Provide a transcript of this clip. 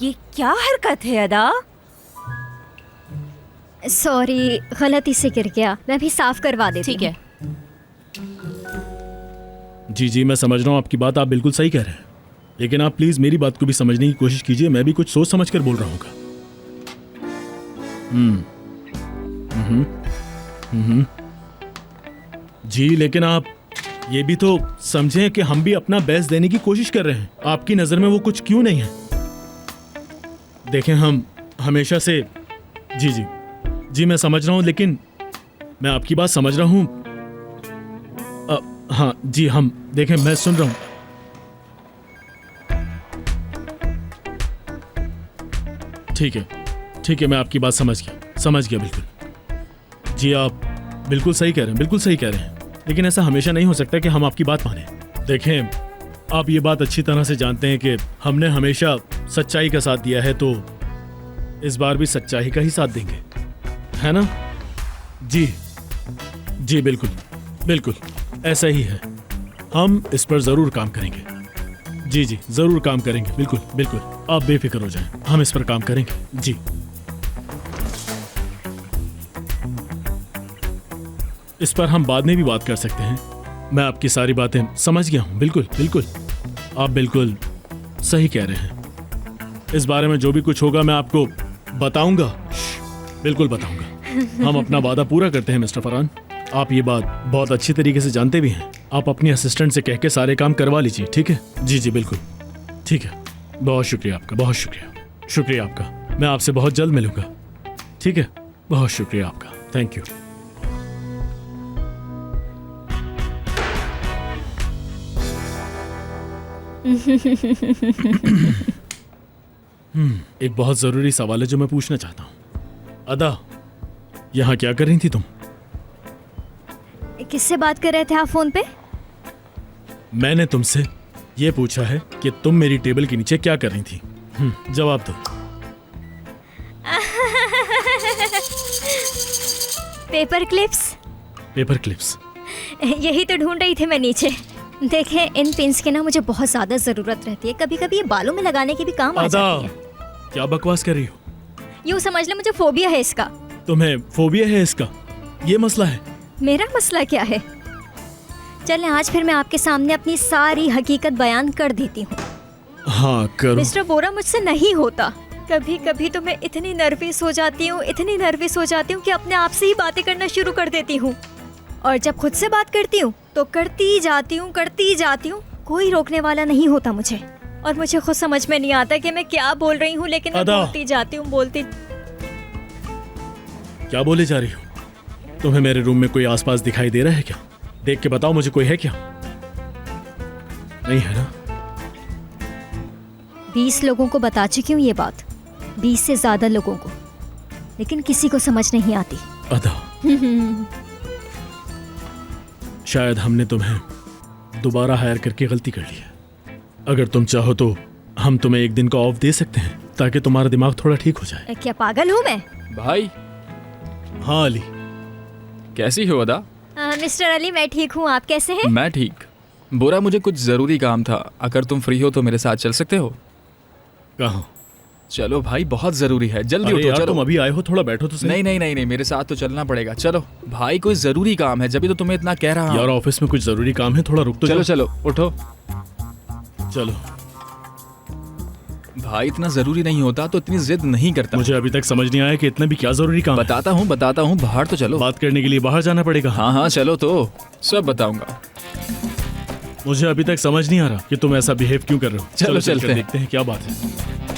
ये क्या हरकत है अदा? सॉरी, गलती से गिर गया। मैं भी साफ करवा देती ठीक है। जी जी, मैं समझ रहा हूँ आपकी बात, आप बिल्कुल सही कह रहे हैं, लेकिन आप प्लीज मेरी बात को भी समझने की कोशिश कीजिए। मैं भी कुछ सोच समझ कर बोल रहा हूँ। जी, लेकिन आप ये भी तो समझें कि हम भी अपना बेस्ट देने की कोशिश कर रहे हैं। आपकी नजर में वो कुछ क्यों नहीं है? देखें, हम हमेशा से जी जी जी मैं समझ रहा हूँ, लेकिन मैं आपकी बात समझ रहा हूँ। हाँ जी, हम देखें, मैं सुन रहा हूँ। ठीक है, मैं आपकी बात समझ गया बिल्कुल। जी, आप बिल्कुल सही कह रहे हैं, लेकिन ऐसा हमेशा नहीं हो सकता कि हम आपकी बात माने। देखें, आप ये बात अच्छी तरह से जानते हैं कि हमने हमेशा सच्चाई का साथ दिया है, तो इस बार भी सच्चाई का ही साथ देंगे, है ना? जी बिल्कुल ऐसा ही है। हम इस पर जरूर काम करेंगे। जी जरूर काम करेंगे। बिल्कुल आप बेफिक्र हो जाएं, हम इस पर काम करेंगे। जी, इस पर हम बाद में भी बात कर सकते हैं। मैं आपकी सारी बातें समझ गया हूँ। बिल्कुल आप बिल्कुल सही कह रहे हैं। इस बारे में जो भी कुछ होगा मैं आपको बताऊंगा। बिल्कुल बताऊंगा। हम अपना वादा पूरा करते हैं मिस्टर फरहान। आप ये बात बहुत अच्छी तरीके से जानते भी हैं। आप अपनी असिस्टेंट से कह के सारे काम करवा लीजिए, ठीक है? जी बिल्कुल ठीक है। बहुत शुक्रिया आपका, बहुत शुक्रिया आपका। मैं आपसे बहुत जल्द मिलूंगा, ठीक है? बहुत शुक्रिया आपका, थैंक यू। एक बहुत जरूरी सवाल है जो मैं पूछना चाहता हूँ। अदा, यहाँ क्या कर रही थी तुम? किससे बात कर रहे थे आप फोन पे? मैंने तुमसे ये पूछा है कि तुम मेरी टेबल के नीचे क्या कर रही थी। जवाब दो। Paper clips. यही तो ढूंढ रही थी मैं नीचे। देखे, इन पिन्स की ना मुझे बहुत ज्यादा जरूरत रहती है। कभी कभी ये बालों में लगाने की भी काम आ जाती है। क्या बकवास कर रही हो? यूँ समझ ले, मुझे फोबिया है इसका। तुम्हें फोबिया है इसका? ये मसला है? मेरा मसला क्या है? चलें, आज फिर मैं आपके सामने अपनी सारी हकीकत बयान कर देती हूँ। हाँ, करो। मिस्टर बोरा, मुझसे नहीं होता। कभी कभी तो मैं इतनी नर्वस हो जाती हूँ कि अपने आप से ही बातें करना शुरू कर देती हूँ। और जब खुद से बात करती हूँ तो करती जाती हूँ। कोई रोकने वाला नहीं होता मुझे। और मुझे खुद समझ में नहीं आता कि मैं क्या बोल रही हूँ, लेकिन मैं बोलती जाती हूँ। क्या बोले जा रही हो? तुम्हें मेरे रूम में कोई आसपास दिखाई दे रहा है क्या? देख के बताओ मुझे, कोई है क्या? नहीं है ना? 20 लोगों को बता चुकी हूँ ये बात, 20 से ज्यादा लोगों को, लेकिन किसी को समझ नहीं आती। अदा, शायद हमने तुम्हें दोबारा हायर करके गलती कर ली है। अगर तुम चाहो तो हम तुम्हें एक दिन का ऑफ दे सकते हैं ताकि तुम्हारा दिमाग थोड़ा ठीक हो जाए। क्या पागल हूँ मैं? भाई। हाँ अली, कैसी हो अदा? मिस्टर अली, मैं ठीक हूँ, आप कैसे हैं? मैं ठीक। बोरा, मुझे कुछ जरूरी काम था। अगर तुम फ्री हो तो मेरे साथ चल सकते हो? कहाँ? चलो भाई, बहुत जरूरी है, जल्दी अरे उठो। यार, चलो। तुम अभी आए हो, थोड़ा बैठो तो सही। नहीं, मेरे साथ तो चलना पड़ेगा। चलो भाई, कोई जरूरी काम है, जब तो तुम्हें इतना कह रहा हूं। यार, ऑफिस में कुछ जरूरी काम है, थोड़ा रुक तो चलो उठो। चलो भाई, इतना जरूरी नहीं होता तो इतनी जिद नहीं करता। मुझे अभी तक समझ नहीं आया कि इतना भी क्या जरूरी काम है। बताता हूँ, बाहर तो चलो। बात करने के लिए बाहर जाना पड़ेगा? हाँ, चलो तो सब बताऊंगा। मुझे अभी तक समझ नहीं आ रहा कि तुम ऐसा बिहेव क्यों कर रहे हो। चलो चलते हैं। देखते हैं क्या बात है।